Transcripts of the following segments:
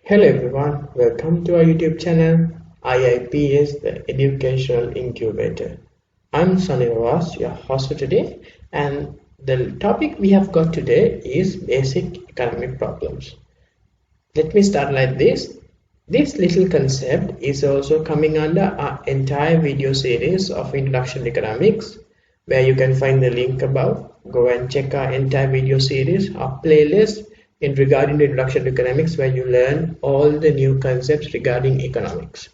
Hello everyone, welcome to our YouTube channel, IIPS, the Educational Incubator. I'm Sanira, Waas, your host for today, and the topic we have got today is basic economic problems. Let me start like this. This little concept is also coming under our entire video series of Introduction to Economics, where you can find the link above. Go and check our entire video series, our playlist in regarding the Introduction to Economics, where you learn all the new concepts regarding economics.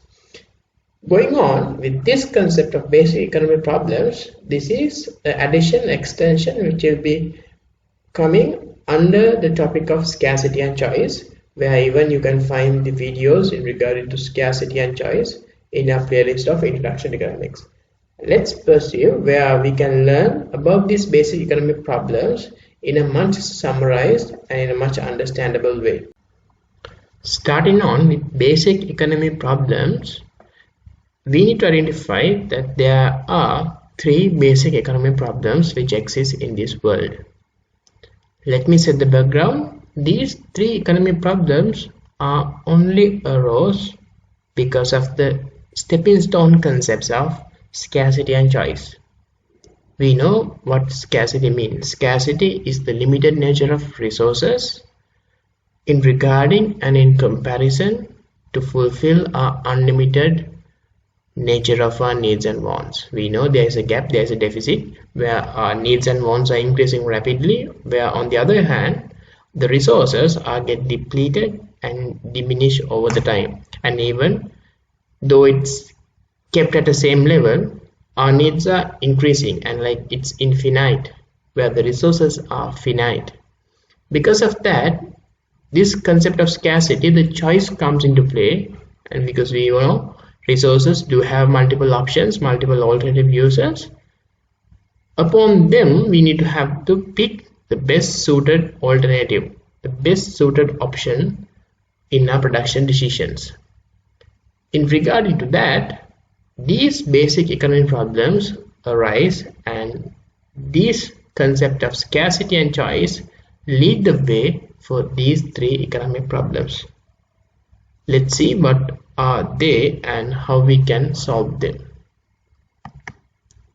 Going on with this concept of basic economic problems, this is the addition extension which will be coming under the topic of scarcity and choice, where even you can find the videos in regarding to scarcity and choice in our playlist of Introduction to Economics. Let's pursue where we can learn about these basic economic problems in a much summarized and in a much understandable way. Starting on with basic economic problems, we need to identify that there are three basic economic problems which exist in this world. Let me set the background. These three economic problems are only arose because of the stepping stone concepts of scarcity and choice. We know what scarcity means. Scarcity is the limited nature of resources in regarding and in comparison to fulfill our unlimited nature of our needs and wants. We know there is a gap, there is a deficit where our needs and wants are increasing rapidly, where on the other hand the resources are get depleted and diminish over the time, and even though it's kept at the same level, our needs are increasing and like it's infinite, where the resources are finite. Because of that, this concept of scarcity, the choice comes into play, and because we know resources do have multiple options, multiple alternative uses, upon them we need to have to pick the best suited alternative, the best suited option in our production decisions. In regard to that, these basic economic problems arise, and this concept of scarcity and choice lead the way for these three economic problems. Let's see what are they and how we can solve them.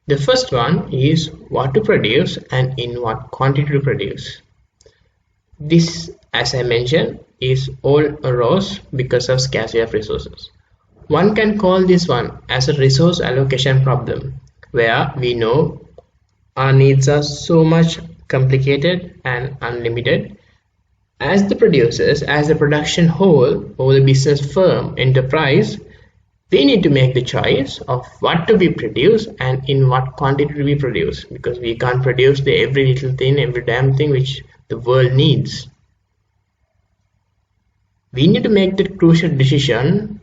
The first one is what to produce and in what quantity to produce. This, as I mentioned, is all arose because of scarcity of resources. One can call this one as a resource allocation problem, where we know our needs are so much complicated and unlimited. As the producers, as the production whole or the business firm, enterprise, we need to make the choice of what to be produced and in what quantity to be produced, because we can't produce the every little thing, every damn thing which the world needs. We need to make the crucial decision.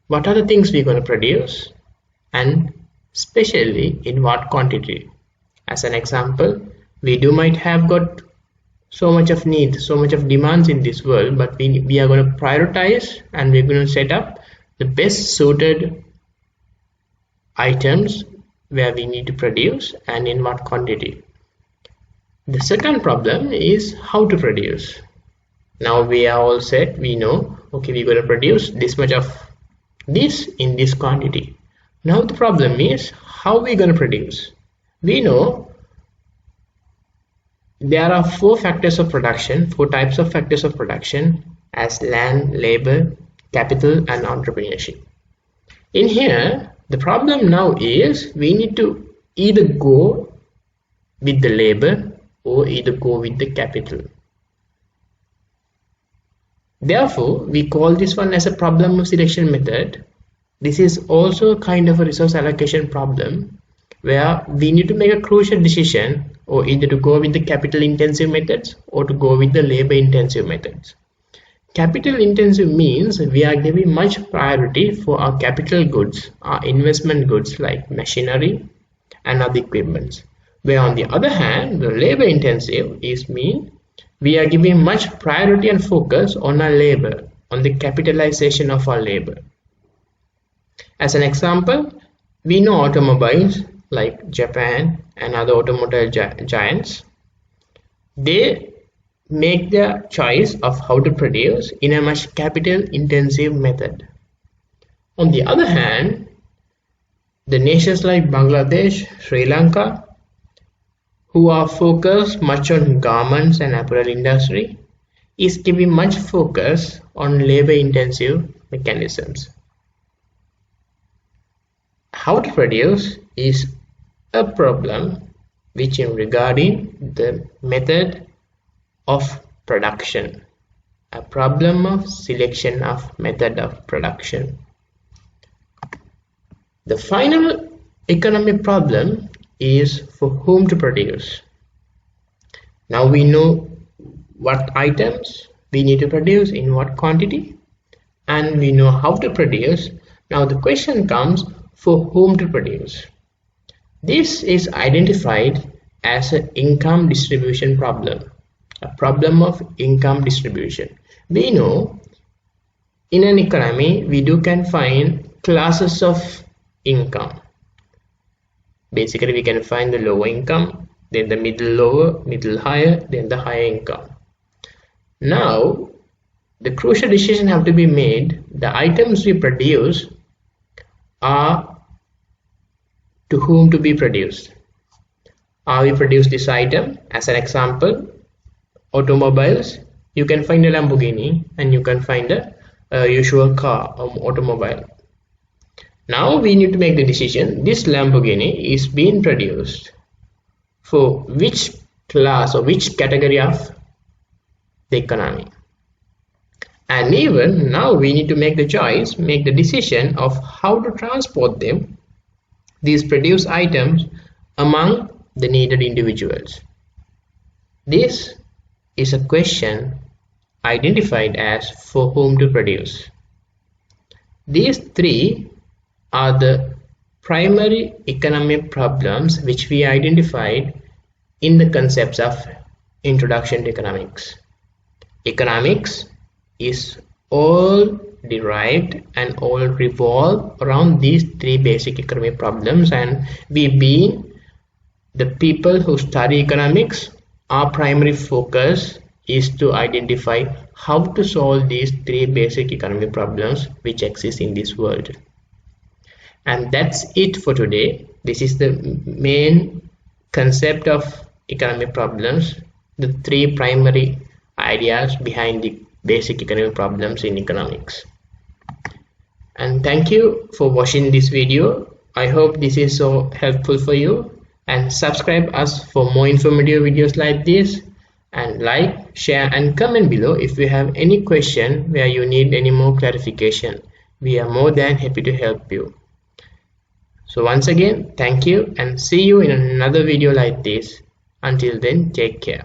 What are the things we're going to produce, and especially in what quantity? As an example, we might have got so much of need, so much of demands in this world, but we are going to prioritize and we're going to set up the best suited items where we need to produce and in what quantity. The second problem is how to produce. Now we are all set, we know, okay, we're going to produce this much of this in this quantity. Now the problem is how we're going to produce. We know there are four factors of production, four types of factors of production, as land, labor, capital and entrepreneurship. In here, the problem now is we need to either go with the labor or either go with the capital. Therefore, we call this one as a problem of selection method. This is also a kind of a resource allocation problem, where we need to make a crucial decision or either to go with the capital intensive methods or to go with the labor intensive methods. Capital intensive means we are giving much priority for our capital goods, our investment goods like machinery and other equipments. Where on the other hand, the labor intensive is mean we are giving much priority and focus on our labor, on the capitalization of our labor. As an example, we know automobiles like Japan and other automotive giants, they make their choice of how to produce in a much capital intensive method. On the other hand, the nations like Bangladesh, Sri Lanka, who are focused much on garments and apparel industry, is giving much focus on labor intensive mechanisms. How to produce is a problem which is regarding the method of production, a problem of selection of method of production. The final economic problem is for whom to produce. Now we know what items we need to produce in what quantity, and we know how to produce. Now the question comes, for whom to produce. This is identified as an income distribution problem, a problem of income distribution. We know in an economy we can find classes of income. Basically we can find the lower income, then the middle lower, middle higher, then the higher income. Now the crucial decision have to be made. The items we produce are to whom to be produced. Are we produce this item? As an example, automobiles, you can find a Lamborghini and you can find a usual car or automobile. Now we need to make the decision, this Lamborghini is being produced for which class or which category of the economy. And even now we need to make the choice, make the decision of how to transport them, these produced items, among the needed individuals. This is a question identified as for whom to produce. These three are the primary economic problems which we identified in the concepts of Introduction to Economics. Economics is all derived and all revolve around these three basic economic problems, and we being the people who study economics, our primary focus is to identify how to solve these three basic economic problems which exist in this world. And that's it for today. This is the main concept of economic problems, the three primary ideas behind the basic economic problems in economics. And thank you for watching this video. I hope this is so helpful for you, and subscribe us for more informative videos like this, and like, share and comment below if you have any question where you need any more clarification. We are more than happy to help you. So once again, thank you and see you in another video like this. Until then, take care.